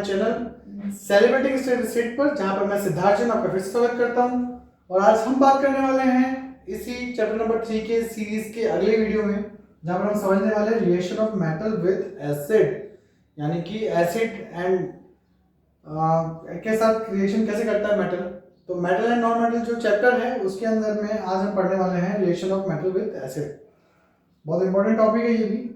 Channel celebrating state पर, जहां पर मैं सिद्धार्थ जैन आपका फिर से स्वागत करता हूं। और आज हम बात करने वाले हैं इसी चैप्टर नंबर 3 के सीरीज के अगले वीडियो में, जहां पर हम समझने वाले हैं reaction of metal with acid, यानी कि एसिड एंड के साथ रिएक्शन कैसे करता है मेटल। तो मेटल एंड नॉन मेटल जो चैप्टर है उसके अंदर में आज हम पढ़ने वाले हैं reaction of metal with acid. बहुत इंपॉर्टेंट टॉपिक है ये भी।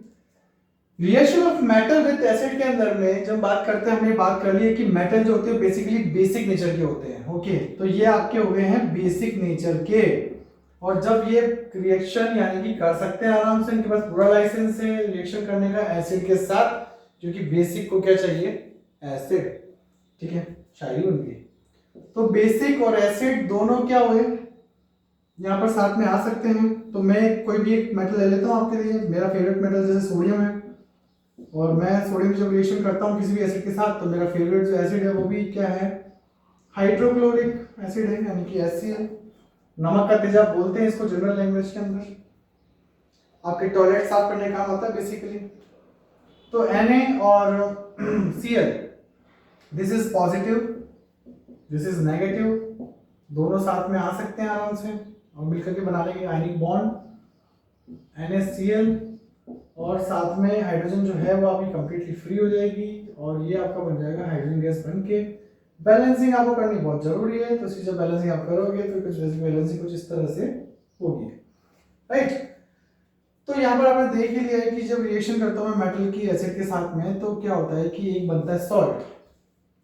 Reaction of metal with acid के अंदर में जब बात करते हैं, हमने बात कर ली है कि मेटल जो होते हैं बेसिकली बेसिक नेचर के होते हैं। ओके, तो ये आपके हो गए हैं बेसिक नेचर के, और जब ये रिएक्शन यानी कि कर सकते हैं आराम से, इनके पास पूरा लाइसेंस है रिएक्शन करने का एसिड के साथ, जो कि बेसिक को क्या चाहिए, एसिड। ठीक है, शायरी बन गई। तो बेसिक और एसिड दोनों क्या हुए, यहाँ पर साथ में आ सकते हैं। तो मैं कोई भी एक मेटल ले लेता हूँ आपके लिए, मेरा फेवरेट मेटल जैसे सोडियम है, और मैं सोडियम जब रिएक्शन करता हूँ किसी भी एसिड के साथ, तो मेरा फेवरेट जो एसिड है वो भी क्या है, हाइड्रोक्लोरिक एसिड है, यानी कि HCl। नमक का तेजाब बोलते हैं इसको जनरल लैंग्वेज के अंदर। आपके टॉयलेट साफ करने का काम आता है बेसिकली। तो Na और Cl, this is positive, this is negative, दोनों साथ में आ सकते हैं आराम से और मिलकर के बना लेंगे आयनिक बॉन्ड NaCl, और साथ में हाइड्रोजन जो है वो आपकी कंप्लीटली फ्री हो जाएगी, और ये आपका बन जाएगा हाइड्रोजन गैस बन के। बैलेंसिंग आपको करनी बहुत जरूरी है, तो इसकी जब बैलेंसिंग आप करोगे तो कुछ बैलेंसिंग कुछ इस तरह से होगी, राइट। तो यहाँ पर आपने देख ही लिया है कि जब रिएक्शन करता हूँ मैं मेटल की एसिड के साथ में, तो क्या होता है कि एक बनता है सॉल्ट,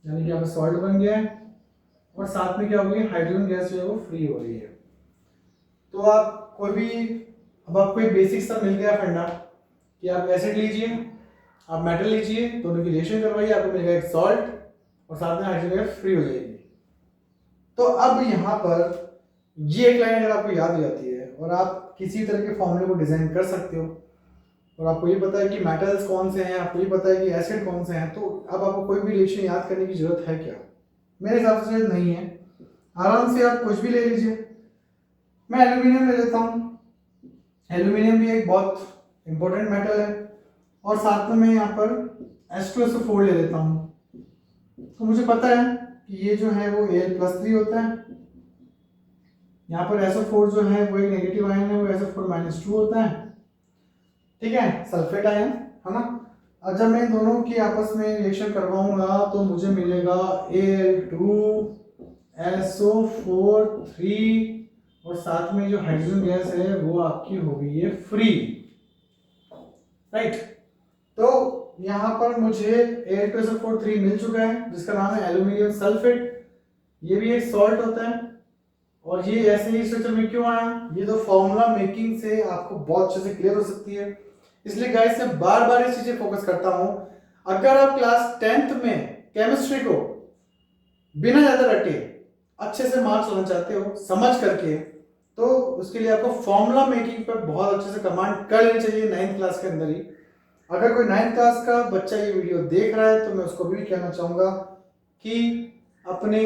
यानी कि यहाँ पर सॉल्ट बन गया है, और साथ में क्या हो गई, हाइड्रोजन गैस जो है वो फ्री हो रही है। तो आप कोई भी, अब आपको एक बेसिक सा मिल गया फंडा कि आप एसिड लीजिए, आप मेटल लीजिए, दोनों की रिएक्शन करवाइए, आपको मिलेगा एक सॉल्ट, और साथ में हाइड्रोजन गैस फ्री हो जाएगी। तो अब यहाँ पर ये एक लाइन अगर आपको याद हो जाती है और आप किसी तरह के फॉर्मूले को डिजाइन कर सकते हो, और आपको ये पता है कि मेटल्स कौन से हैं, आपको ये पता है कि एसिड कौन से हैं, तो अब आपको कोई भी रिएक्शन याद करने की जरूरत है क्या? मेरे हिसाब से नहीं है। आराम से आप कुछ भी ले लीजिए। मैं एल्यूमिनियम ले लेता हूँ। एल्यूमिनियम भी एक बहुत इंपॉर्टेंट मेटल है, और साथ में मैं यहाँ पर H2SO4 ले लेता हूँ। तो मुझे पता है कि ये जो है वो Al+3 होता है। यहाँ पर SO4 जो है वो एक नेगेटिव आयन है, वो SO4-2 होता है। ठीक है, सल्फेट आयन है ना। और जब मैं दोनों की आपस में रिएक्शन करवाऊंगा तो मुझे मिलेगा Al2SO4 और साथ में जो हाइड्रोजन गैस है वो आपकी हो गई है फ्री, राइट। तो यहाँ पर मुझे Al2SO4 मिल चुका है, जिसका नाम है एल्यूमिनियम सल्फेट। ये भी एक सॉल्ट होता है, और ये ऐसे ही स्ट्रक्चर में क्यों आया, ये तो फॉर्मूला मेकिंग से आपको बहुत अच्छे से क्लियर हो सकती है। इसलिए गाइस मैं बार बार इस चीजें फोकस करता हूं। अगर आप क्लास 10th में केमिस्ट्री को बिना ज्यादा रटे अच्छे से मार्क्स लाना चाहते हो समझ करके, तो उसके लिए आपको फॉर्मूला मेकिंग पर बहुत अच्छे से कमांड कर लेनी चाहिए 9th क्लास के अंदर ही। अगर कोई 9th क्लास का बच्चा ये वीडियो देख रहा है तो मैं उसको भी कहना चाहूंगा कि अपने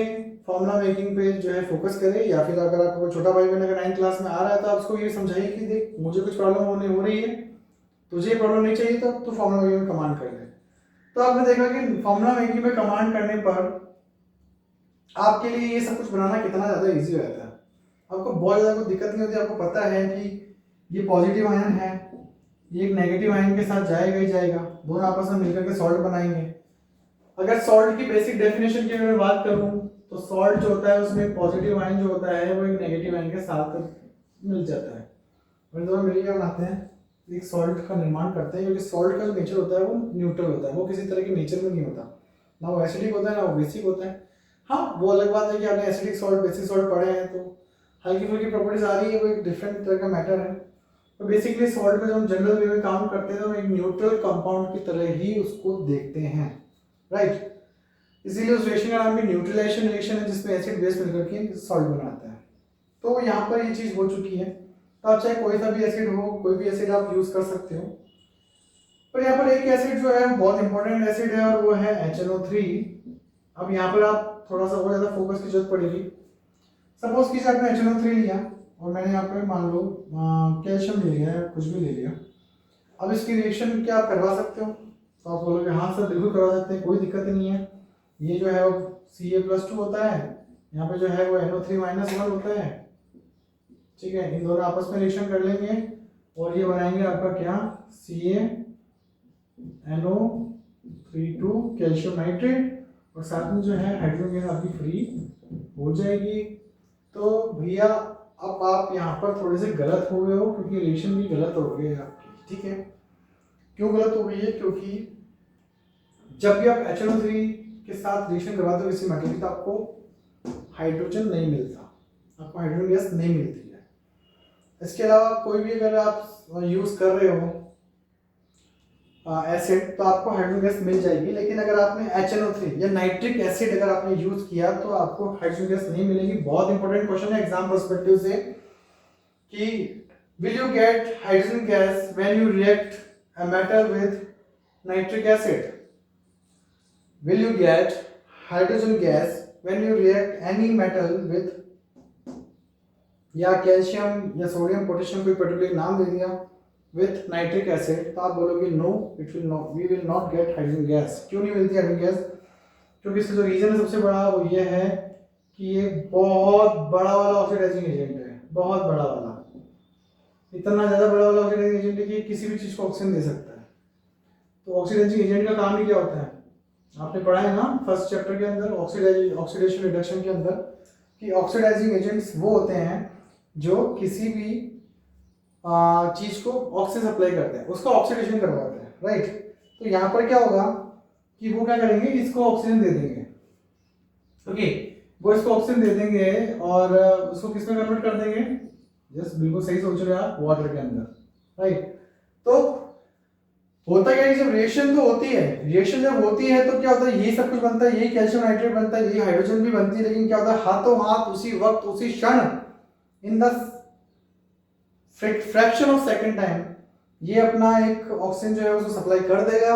फॉर्मूला मेकिंग पे जो है फोकस करे, या फिर अगर आपको कोई छोटा भाई बहन अगर 9th क्लास में आ रहा है तो आप उसको ये समझाइए कि देख मुझे कुछ प्रॉब्लम हो रही है, तुझे प्रॉब्लम नहीं चाहिए तो तू फॉर्मूला मेकिंग में कमांड कर ले। तो आपने देखा कि फॉर्मूला मेकिंग में कमांड करने पर आपके लिए ये सब कुछ बनाना कितना ज़्यादा ईजी हो जाता है। आपको बहुत ज़्यादा कोई दिक्कत नहीं होती। आपको पता है कि ये पॉजिटिव आयन है, ये एक नेगेटिव आयन के साथ जाएगा ही जाएगा, दोनों आपस में मिलकर के सॉल्ट बनाएंगे। अगर सॉल्ट की बेसिक डेफिनेशन की अगर मैं बात करूं तो सॉल्ट जो होता है उसमें पॉजिटिव आयन जो होता है वो एक नेगेटिव आयन के साथ मिल जाता है, और दोनों मिलकर बनाते हैं एक सॉल्ट का निर्माण करते हैं। क्योंकि सॉल्ट का जो नेचर होता है वो न्यूट्रल होता है, वो किसी तरह के नेचर में नहीं होता, ना वो एसिडिक होता है ना वो बेसिक होता है। हाँ, वो अलग बात है कि आपने एसिडिक सॉल्ट बेसिक सॉल्ट पढ़े हैं तो हल्की फुल्की प्रॉपर्टीज आ रही है, वो एक डिफरेंट तरह का मैटर है। तो बेसिकली सॉल्ट में जब हम जनरल वे में काम करते हैं तो हम एक न्यूट्रल कंपाउंड की तरह ही उसको देखते हैं, राइट। इसीलिए उस रिएक्शन का नाम भी न्यूट्रलाइजेशन रिएक्शन है, जिसमें एसिड बेस मिलकर के सॉल्ट बनाता है। तो यहाँ पर ये चीज हो चुकी है। तो आप चाहे कोई सा भी एसिड हो, कोई भी एसिड आप यूज कर सकते हो। पर यहाँ पर एक एसिड जो है बहुत इंपॉर्टेंट एसिड है, और वो है HNO3। अब यहाँ पर आप थोड़ा सा और ज्यादा फोकस की जरूरत पड़ेगी। सपोज कीजिए आपने HNO3 लिया और मैंने यहाँ पे मान लो कैल्शियम ले लिया, कुछ भी ले लिया। अब इसकी रिएक्शन क्या आप करवा सकते हो? तो आप बोलोगे हाँ सर बिल्कुल करवा सकते हैं, कोई दिक्कत नहीं है। ये जो है वो Ca+2 होता है, यहाँ पे जो है वो NO3-1 होता है। ठीक है, इन दोनों आपस में रिएक्शन कर लेंगे और ये बनाएंगे आपका क्या, CaNO3 कैल्शियम नाइट्रेट, और साथ में जो है हाइड्रोजन गैस आपकी फ्री हो जाएगी। तो भैया अब आप यहाँ पर थोड़े से गलत हो गए हो, क्योंकि रिएक्शन भी गलत हो गई है आपकी। ठीक है, क्यों गलत हो गई है, क्योंकि जब भी आप HNO3 के साथ रिएक्शन करवाते हो किसी मेटल की, तो आपको हाइड्रोजन नहीं मिलता, आपको हाइड्रोजन गैस नहीं मिलती है। इसके अलावा कोई भी अगर आप यूज़ कर रहे हो एसिड, तो आपको हाइड्रोजन गैस मिल जाएगी, लेकिन अगर आपने HNO3 या नाइट्रिक एसिड अगर आपने यूज किया तो आपको हाइड्रोजन गैस नहीं मिलेगी। बहुत इंपॉर्टेंट क्वेश्चन है एग्जाम पर्सपेक्टिव से कि will you get hydrogen gas when you react a metal with nitric acid, will you get hydrogen gas when you react any metal with, या कैल्शियम या sodium potassium कोई particular नाम दे दिया, with nitric acid, तो आप बोलोगे no, it will not, we will not get hydrogen gas. क्यों नहीं मिलती हाइड्रोजन गैस, क्योंकि इसका जो रीजन है सबसे बड़ा वो ये है कि ये बहुत बड़ा वाला ऑक्सीडाइजिंग एजेंट है, बहुत बड़ा वाला, इतना ज़्यादा बड़ा वाला ऑक्सीडाइजिंग एजेंट है कि किसी भी चीज़ को ऑक्सीजन दे सकता है। तो ऑक्सीडाइजिंग एजेंट का काम ही क्या होता है, आपने पढ़ा है ना फर्स्ट चैप्टर के अंदर ऑक्सीडेशन रिडक्शन के अंदर, कि ऑक्सीडाइजिंग एजेंट्स वो होते हैं जो किसी भी चीज को ऑक्सीजन सप्लाई करते हैं, उसका ऑक्सीडेशन करवाते हैं, राइट। तो यहाँ पर क्या होगा कि वो क्या करेंगे, इसको ऑक्सीजन दे देंगे, ओके, वो इसको ऑक्सीजन दे देंगे और उसको किस में कन्वर्ट कर देंगे, जस्ट बिल्कुल सही सोच रहे हो आप, वाटर के अंदर, राइट। तो होता क्या है, जब रिएक्शन तो होती है, रिएक्शन जब होती है तो क्या होता है, यही सब कुछ बनता है, यही कैल्शियम नाइट्रेट बनता है, यही हाइड्रोजन भी बनती है, लेकिन क्या होता है, हाथों हाथ उसी वक्त उसी क्षण in the fraction of second time ये अपना एक ऑक्सीजन जो है उसको सप्लाई कर देगा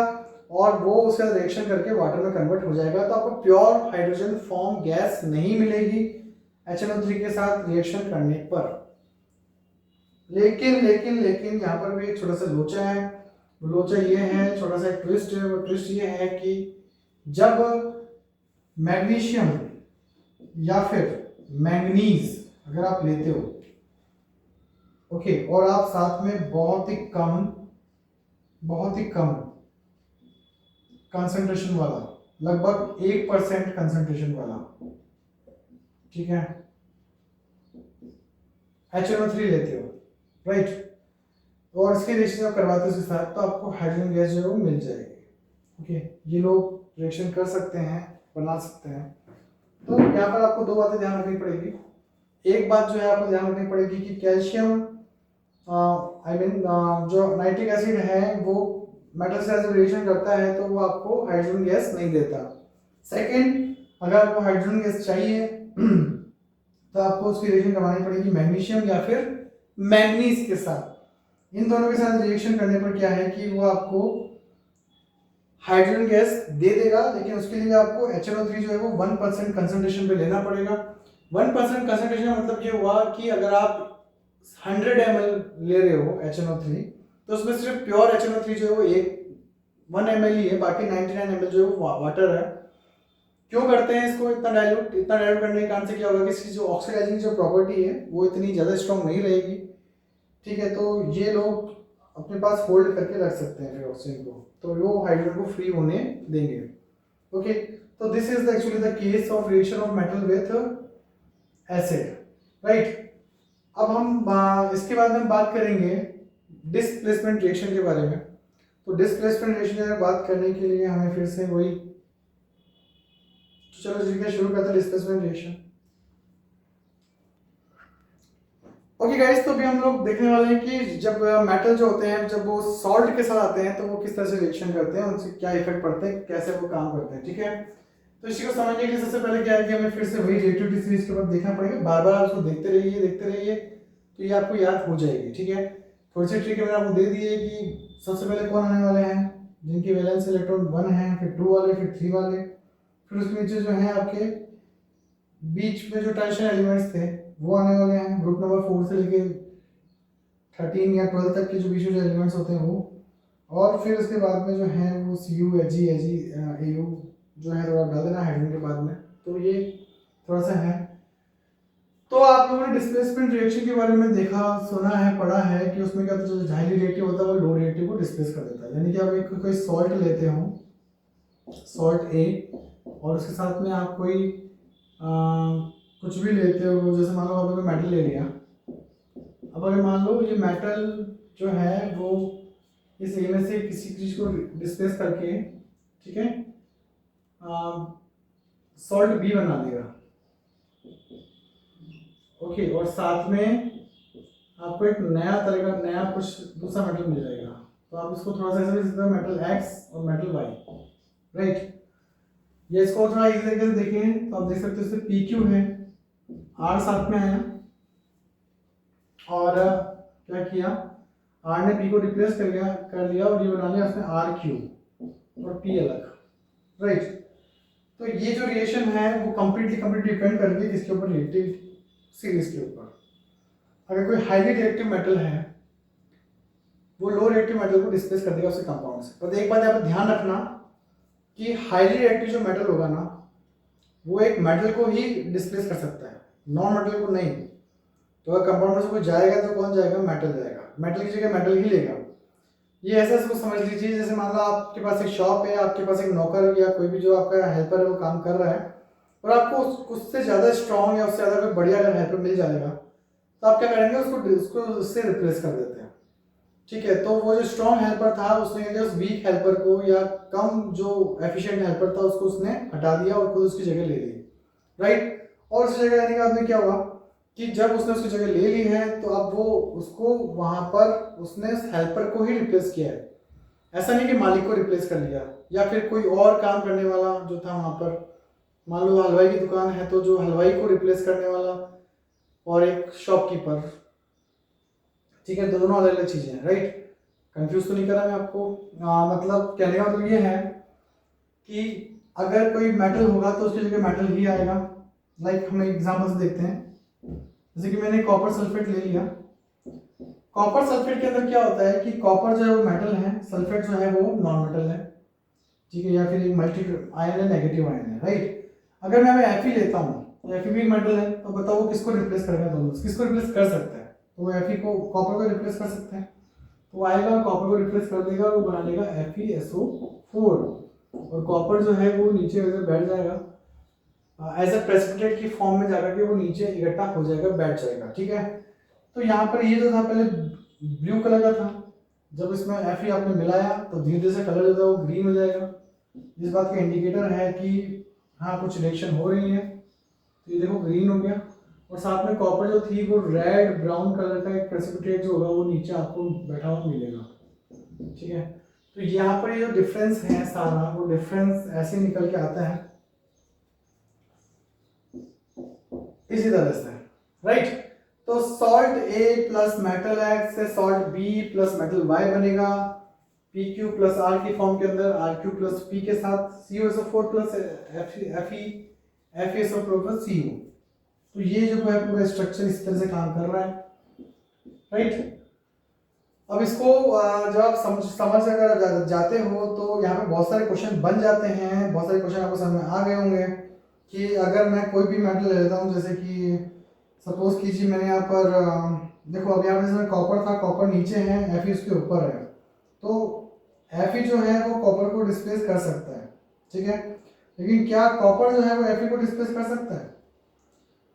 और वो उसका रिएक्शन करके वाटर में कन्वर्ट हो जाएगा। तो आपको प्योर हाइड्रोजन फॉर्म गैस नहीं मिलेगी HNO3 के साथ रिएक्शन करने पर। लेकिन लेकिन लेकिन यहाँ पर भी एक छोटा सा लोचा है, लोचा ये है, छोटा सा एक ट्विस्ट है, वो ट्विस्ट ये है कि जब मैग्नीशियम या फिर मैंगनीज अगर आप लेते हो, ओके, और आप साथ में बहुत ही कम कंसंट्रेशन वाला, लगभग 1% कंसंट्रेशन वाला, ठीक है, HNO3 लेते हो, राइट, और इसके रिएक्शन आप करवाते हो उसके साथ, तो आपको हाइड्रोजन गैस जो है वो मिल जाएगी। ओके, ये लोग रिएक्शन कर सकते हैं, बना सकते हैं। तो यहाँ पर आपको दो बातें ध्यान रखनी पड़ेगी। एक बात जो है आपको ध्यान रखनी पड़ेगी कि कैल्शियम जो नाइट्रिक एसिड है वो मेटल से जब रिएक्शन करता है तो वो आपको हाइड्रोजन गैस नहीं देता। सेकंड, अगर आपको हाइड्रोजन गैस चाहिए तो आपको उसकी रिएक्शन करवानी पड़ेगी मैग्नीशियम या फिर मैंगनीज के साथ। इन दोनों के साथ रिएक्शन करने पर क्या है कि वो आपको हाइड्रोजन गैस दे देगा, लेकिन उसके लिए आपको HNO3 जो है वो 1% कंसंट्रेशन पे लेना पड़ेगा। 1% कंसंट्रेशन का मतलब ये हुआ कि अगर आप 100 ml ले रहे हो HNO3 तो उसमें सिर्फ प्योर HNO3 जो है वो 1 ml ही है, बाकी 99 ml जो है वो वाटर है। क्यों करते हैं इसको इतना डाइल्यूट करने के कारण से क्या होगा कि इसकी जो ऑक्सीडाइजिंग जो प्रॉपर्टी है वो इतनी ज़्यादा स्ट्रॉन्ग नहीं रहेगी, ठीक है। तो ये लोग अपने पास होल्ड करके रख सकते हैं फिर ऑक्सीजन को, तो वो हाइड्रोजन को फ्री होने देंगे। ओके, तो this is actually the case of reaction of metal with acid, right. अब हम इसके बाद में बात करेंगे डिस्प्लेसमेंट रिएक्शन के बारे में। तो डिस्प्लेसमेंट रिएक्शन की बात करने के लिए हमें फिर से वही, तो चलो ठीक है, शुरू करते हैं डिस्प्लेसमेंट रिएक्शन। ओके गाइस, तो अभी हम लोग देखने वाले हैं कि जब मेटल जो होते हैं जब वो सॉल्ट के साथ आते हैं तो वो किस तरह से रिएक्शन करते हैं, उनसे क्या इफेक्ट पड़ते हैं, कैसे वो काम करते हैं, ठीक है। तो इसी को समझने के लिए सबसे पहले क्या है कि हमें फिर से वही रिएक्टिविटी सीरीज के बाद देखना पड़ेगा, बार बार आप उसको देखते रहिए तो ये आपको याद हो जाएगी, ठीक है। थोड़ी सी ट्रिक मैंने आपको दे दी है कि सबसे पहले कौन आने वाले हैं, जिनके वैलेंस इलेक्ट्रॉन 1 है, फिर 2 वाले, फिर 3 वाले, फिर उसके नीचे जो है आपके बीच में जो ट्रांजिशन एलिमेंट्स थे वो आने वाले हैं, ग्रुप नंबर 4 से लेके 13 या 12 तक के जो बीच में जो एलिमेंट्स होते हैं वो, और फिर उसके बाद में जो है वो Cu, Ag, Ag, Au, जो है थोड़ा डाल देना हाइड्रोजन के बाद में। तो ये थोड़ा सा है। तो आप लोगों ने डिस्प्लेसमेंट रिएक्शन के बारे में देखा, सुना है, पढ़ा है कि उसमें क्या जो हाईली रिएक्टिव होता है वो लो रिएक्टिव को डिस्प्लेस कर देता है। यानी कि आप एक कोई सॉल्ट लेते हो, सॉल्ट ए, और उसके साथ में आप कोई कुछ भी लेते हो, जैसे मान लो आपने मेटल ले लिया। अब अगर मान लो ये मेटल जो है वो इस ए में से किसी चीज़ को डिस्प्लेस करके, ठीक है, सॉल्ट बी बना देगा। ओके, और साथ में आपको एक नया तरह का नया कुछ दूसरा मेटल मिल जाएगा। तो आप इसको थोड़ा सा ऐसे लिख सकते हो, मेटल एक्स और मेटल वाई, राइट। ये इसको थोड़ा इस तरीके से देखें तो आप देख सकते हो इससे पी क्यू है, आर साथ में आया, और क्या किया, आर ने पी को रिप्लेस कर लिया और ये बना लिया उसने आर क्यू और पी अलग, राइट। तो ये जो रिएक्शन है वो कंप्लीटली डिपेंड करती है किसके ऊपर, रिएक्टिव सीरीज के ऊपर। अगर कोई हाईली रिएक्टिव मेटल है वो लो रिएक्टिव मेटल को डिस्प्लेस कर देगा उसके कंपाउंड से। पर एक बात यहाँ पर ध्यान रखना कि हाईली रिएक्टिव जो मेटल होगा ना वो एक मेटल को ही डिस्प्लेस कर सकता है, नॉन मेटल को नहीं। तो अगर कंपाउंड में से कोई जाएगा तो कौन जाएगा, मेटल जाएगा, मेटल की जगह मेटल ही लेगा। ये ऐसा इसको समझ लीजिए जैसे मान लो आपके पास एक शॉप है, आपके पास एक नौकर या कोई भी जो आपका हेल्पर है वो काम कर रहा है, और आपको उससे ज़्यादा स्ट्रॉन्ग या उससे ज़्यादा कोई बढ़िया अगर हेल्पर मिल जाएगा तो आप क्या करेंगे, उसको उससे रिप्लेस कर देते हैं, ठीक है। तो वो जो स्ट्रॉन्ग हेल्पर था उसने उस वीक हेल्पर को या कम जो एफिशिएंट हेल्पर था उसको उसने हटा दिया और खुद उसकी जगह ले ली, राइट। और उस जगह लेने के बाद में क्या हुआ कि जब उसने उसकी जगह ले ली है तो अब वो उसको वहां पर उसने उस हेल्पर को ही रिप्लेस किया है। ऐसा नहीं कि मालिक को रिप्लेस कर लिया या फिर कोई और काम करने वाला जो था वहां पर, मान लो हलवाई की दुकान है तो जो हलवाई को रिप्लेस करने वाला और एक शॉपकीपर, ठीक है, दोनों अलग अलग चीजें हैं, राइट। कंफ्यूज तो नहीं करा मैं आपको? मतलब कहने का मतलब ये है कि अगर कोई मेटल होगा तो उसकी जगह मेटल ही आएगा। लाइक हम एग्जाम्पल से देखते हैं, जैसे कि मैंने कॉपर सल्फेट ले लिया। कॉपर सल्फेट के अंदर क्या होता है कि कॉपर जो है वो मेटल है, सल्फेट जो है वो नॉन मेटल है, ठीक है, या फिर एक मल्टी आयन है, नेगेटिव आयन है, राइट। अगर मैं Fe लेता हूँ तो Fe भी मेटल है, तो बताओ वो किसको रिप्लेस करेगा, दोनों किसको रिप्लेस कर सकता है? तो वो Fe को कॉपर को रिप्लेस कर सकता है, तो वो आएगा कॉपर को रिप्लेस कर देगा और वो बना लेगा FeSO4, और कॉपर जो है वो नीचे वैसे बैठ जाएगा एज अ प्रेसिपिटेट की फॉर्म में जाकर के वो नीचे इकट्ठा हो जाएगा, बैठ जाएगा, ठीक है। तो यहाँ पर ये जो था पहले ब्लू कलर का था, जब इसमें Fe आपने मिलाया तो धीरे धीरे से कलर जो था वो ग्रीन हो जाएगा। इस बात का इंडिकेटर है कि हाँ कुछ रिएक्शन हो रही है। तो ये देखो ग्रीन हो गया, और साथ में कॉपर जो थी वो रेड ब्राउन कलर का एक प्रेसिपिटेट जो होगा वो नीचे आपको बैठा हुआ मिलेगा, ठीक है। तो यहाँ पर ये जो डिफरेंस है सारा वो डिफरेंस ऐसे निकल के आता है इसी तरह से, राइट। तो salt A plus metal X से salt B plus metal Y बनेगा, PQ प्लस R की फॉर्म के अंदर RQ प्लस P के साथ CuSO4 plus FeSO4 plus Cu। तो ये जो है पूरा स्ट्रक्चर इस तरह से काम कर रहा है, राइट। अब इसको जब आप समझ अगर जाते हो तो यहाँ पे बहुत सारे क्वेश्चन बन जाते हैं, बहुत सारे क्वेश्चन आपको समझ में आ गए होंगे कि अगर मैं कोई भी मेटल ले लेता हूँ, जैसे कि सपोज कीजिए मैंने यहाँ पर देखो अब यहाँ पर जैसे कॉपर था, कॉपर नीचे है, Fe उसके ऊपर है, तो Fe जो है वो कॉपर को डिस्प्लेस कर सकता है, ठीक है। लेकिन क्या कॉपर जो है वो Fe को डिस्प्लेस कर सकता है?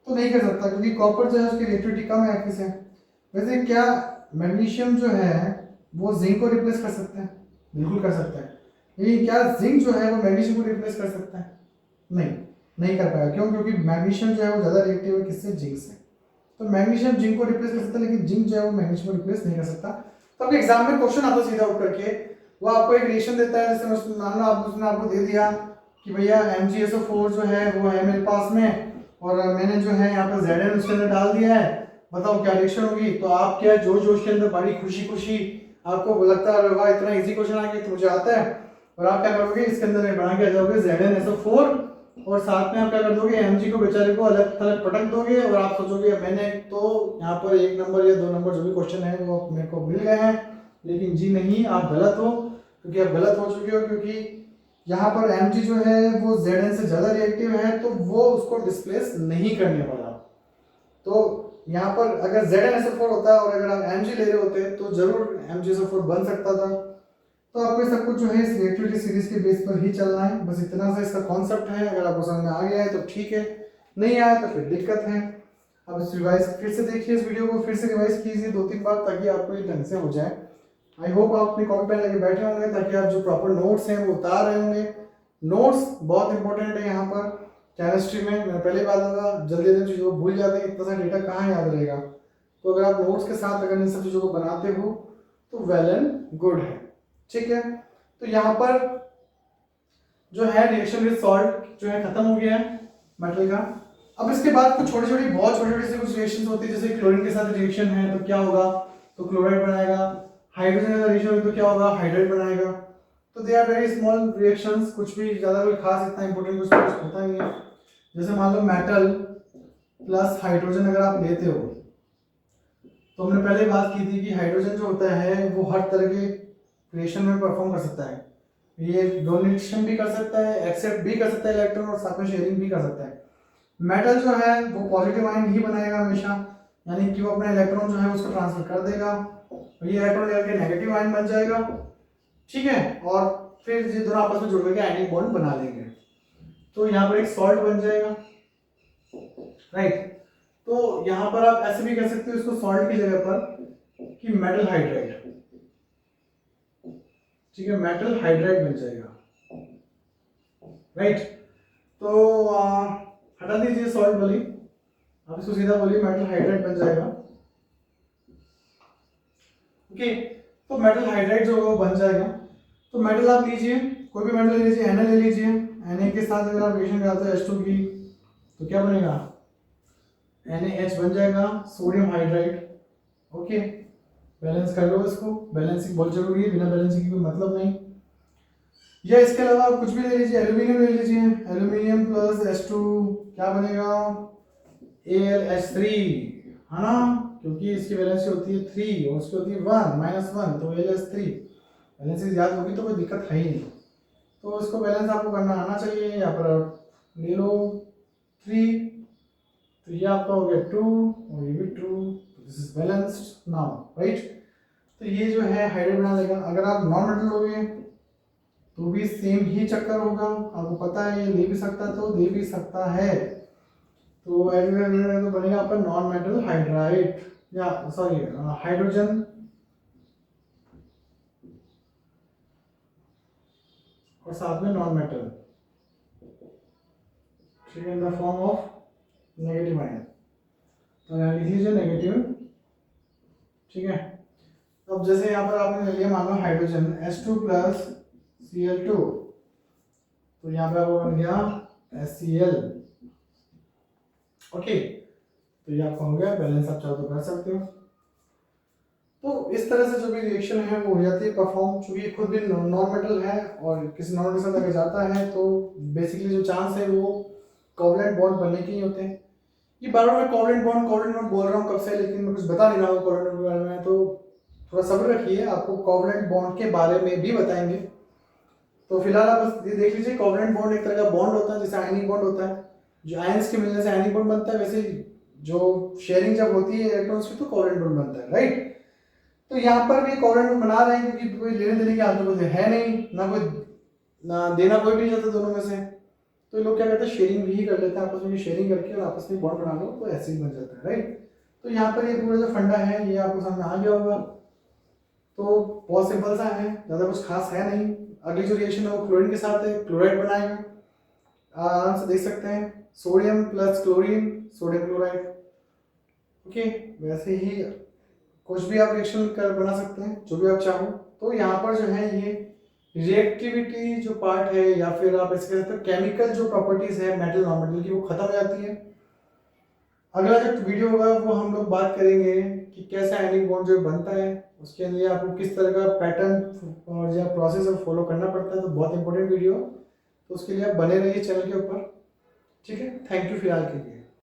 तो नहीं कर सकता, क्योंकि कॉपर जो है उसकी रिएक्टिविटी कम है Fe से। वैसे क्या मैग्नीशियम जो है वो जिंक को रिप्लेस कर सकता है? बिल्कुल कर सकता है। लेकिन क्या जिंक जो है वो मैग्नीशियम को रिप्लेस कर सकता है? नहीं कर पाएगा। क्यों? क्योंकि मैग्नीशियम जो है वो ज़्यादा रिएक्टिव है किससे? जिंक से। तो मैग्नीशियम जिंक को रिप्लेस कर सकता है, लेकिन जिंक जो है वो मैग्नीशियम को रिप्लेस नहीं कर सकता। तो आपके एग्जाम में क्वेश्चन आता सीधा उठ करके, वो आपको एक रिएक्शन देता है, जैसे मान लो उसने आपको दे दिया कि भैया MgSO4 जो है वो है मेरे पास में, और मैंने जो है यहाँ पर Zn उसके अंदर डाल दिया है, बताओ क्या रिएक्शन होगी। तो आप क्या जोश के अंदर बड़ी खुशी आपको लगता है वाह इतना इजी क्वेश्चन आ गया तो मुझे आता है, और आप क्या करोगे इसके अंदर बना के आ जाओगे ZnSO4, और साथ में आप क्या कर दोगे Mg को बेचारे को अलग थलग पटक दोगे, और आप सोचोगे मैंने तो यहाँ पर 1 नंबर या 2 नंबर जो भी क्वेश्चन है वो मेरे को मिल गए हैं। लेकिन जी नहीं, आप गलत हो, क्योंकि आप गलत हो चुके हो, क्योंकि यहाँ पर Mg जो है वो Zn से ज़्यादा रिएक्टिव है, तो वो उसको डिस्प्लेस नहीं करने वाला। तो यहाँ पर अगर ZnSO4 होता है और अगर आप Mg ले रहे होते तो जरूर MgSO4 बन सकता था। तो आपको सब कुछ जो है इस रिएक्टिविटी सीरीज के बेस पर ही चलना है, बस इतना सा इसका कॉन्सेप्ट है। अगर आपको समझ में आ गया है तो ठीक है, नहीं आया तो फिर दिक्कत है। अब इस रिवाइज फिर से देखिए, इस वीडियो को फिर से रिवाइज कीजिए 2-3 बार ताकि आपको ये ढंग से हो जाए। आई होप आप अपनी कॉपी पेन लेके बैठे होंगे ताकि आप जो प्रॉपर नोट्स हैं वो उतार रहे होंगे। नोट्स बहुत इंपॉर्टेंट है यहाँ पर। केमिस्ट्री में मैं पहले बात होगा, जल्दी जल्दी चीज़ों को भूल जाते हैं, इतना सा डेटा कहाँ याद रहेगा। तो अगर आप नोट्स के साथ अगर इन सब चीज़ों को बनाते हो तो वेल एंड गुड है, ठीक है। तो यहाँ पर जो है रिएक्शन विद सॉल्ट जो है खत्म हो गया है मेटल का। अब इसके बाद कुछ छोटी छोटी बहुत छोटी छोटी सी कुछ रिएक्शन होती है, जैसे क्लोरीन के साथ रिएक्शन है तो क्या होगा, तो क्लोराइड बनाएगा। हाइड्रोजन के साथ रिएक्शन है तो क्या होगा, हाइड्राइड बनाएगा। तो they are very small reactions, कुछ भी ज़्यादा कोई खास इतना इंपॉर्टेंट कुछ होता नहीं है। जैसे मान लो मेटल प्लस हाइड्रोजन अगर आप लेते हो, तो हमने पहले बात की थी कि हाइड्रोजन जो होता है वो हर तरह के रिएक्शन में परफॉर्म कर सकता है। ये डोनेशन भी कर सकता है, एक्सेप्ट भी कर सकता है इलेक्ट्रॉन, और साथ में शेयरिंग भी कर सकता है। मेटल जो है वो पॉजिटिव आयन ही बनाएगा हमेशा, यानी कि वो अपना इलेक्ट्रॉन जो है उसको ट्रांसफर कर देगा, और ये इलेक्ट्रॉन लेकर के नेगेटिव आयन बन जाएगा, ठीक है। और फिर ये दोनों आपस में जुड़ करके आयनिक बॉन्ड बना लेंगे, तो यहाँ पर एक सॉल्ट बन जाएगा, राइट। तो यहाँ पर आप ऐसे भी कह सकते हो इसको सॉल्ट की जगह पर कि मेटल हाइड्राइड, ठीक है, मेटल हाइड्राइड बन जाएगा, राइट। तो हटा दीजिए सॉल्ट वाली, आप इसको सीधा बोलिए मेटल हाइड्राइड बन जाएगा, ओके। तो मेटल हाइड्राइड जो होगा वो बन जाएगा। तो मेटल आप लीजिए, कोई भी मेटल ले लीजिए, Na ले लीजिए। Na के साथ अगर आप रिएक्शन कराते हो H2 की तो क्या बनेगा, NaH बन जाएगा, सोडियम हाइड्राइड, ओके। बैलेंस कर लो इसको, बैलेंसिंग बहुत जरूरी है, बिना बैलेंसिंग की कोई मतलब नहीं। या इसके अलावा आप कुछ भी ले लीजिए, एल्यूमिनियम ले लीजिए, एल्यूमिनियम प्लस H2 क्या बनेगा, AlH3, है ना, क्योंकि इसकी वैलेंसी होती है 3 और उसकी होती है 1 तो AlH3 बैलेंस याद होगी तो कोई दिक्कत है ही नहीं। तो इसको बैलेंस आपको करना आना चाहिए। यहाँ पर ले लो 3, तो ये आपका हो गया 2 और ये भी 2, this is balanced now, right. तो ये जो है हाइड्राइड बना देगा। अगर आप नॉन मेटल लोगे तो भी सेम ही चक्कर होगा, आपको पता है ये ले भी सकता तो दे भी सकता है। तो तो बनेगा आपका नॉन मेटल हाइड्राइड, या सॉरी हाइड्रोजन और साथ में नॉन मेटल, ठीक है, in the form of negative ion. तो यहाँ लिख लीजिए नेगेटिव, ठीक है। अब जैसे यहाँ पर आपने ले लिया मान लो हाइड्रोजन H2 प्लस Cl2, तो यहाँ पे आपको बन गया HCl, ओके। तो ये आपका हो गया बैलेंस, आप चाहो तो कर सकते हो। तो इस तरह से जो भी रिएक्शन है वो हो जाती है परफॉर्म, चूंकि खुद भी नॉन मेटल है और किसी नॉन के साथ अगर जाता है तो बेसिकली जो चांस है वो कोवलेंट बॉन्ड बनने के ही होते हैं। ये बार बार मैं कोवलेंट बॉन्ड बोल रहा हूँ कब से, लेकिन मैं कुछ बता नहीं रहा हूँ कोवलेंट बॉन्ड के बारे में, तो थोड़ा सब्र रखिए, आपको कोवलेंट बॉन्ड के बारे में भी बताएंगे। तो फिलहाल आप बस ये देख लीजिए, कोवलेंट बॉन्ड एक तरह का बॉन्ड होता है, जैसे आयनिक बॉन्ड होता है, जो आयंस के मिलने से आयनिक बॉन्ड बनता है, वैसे जो शेयरिंग जब होती है इलेक्ट्रॉन्स की तो कोवलेंट बॉन्ड बनता है, राइट। तो यहाँ पर भी कोवलेंट बॉन्ड बना रहे हैं क्योंकि कोई लेने देने की हालत कोई है नहीं, ना देना कोई भी नहीं चाहता दोनों में से, तो लोग क्या करते हैं शेयरिंग भी कर लेते हैं आपस में, शेयरिंग करके और आपस में बॉन्ड बना लो तो ऐसे ही बन जाता है, राइट। तो यहाँ पर ये पूरा जो फंडा है ये आपको सामने आ गया होगा। तो बहुत सिंपल सा है, ज़्यादा कुछ खास है नहीं। अगली जो रिएक्शन है वो क्लोरीन के साथ है, क्लोराइड बनाएगा, आराम से देख सकते हैं, sodium plus chlorine, sodium chloride, okay. वैसे ही कुछ भी आप रिएक्शन कर बना सकते हैं जो भी आप चाहो। तो यहाँ पर जो है ये रिएक्टिविटी जो पार्ट है, या फिर आप इसके साथ केमिकल जो प्रॉपर्टीज है मेटल नॉन मेटल की, वो खत्म हो जाती है। अगला जो वीडियो होगा वो हम लोग बात करेंगे कि कैसे आयनिक बॉन्ड जो बनता है, उसके लिए आपको किस तरह का पैटर्न और या प्रोसेस फॉलो करना पड़ता है। तो बहुत इंपॉर्टेंट वीडियो, तो उसके लिए आप बने रहिए चैनल के ऊपर, ठीक है। थैंक यू फिलहाल के लिए।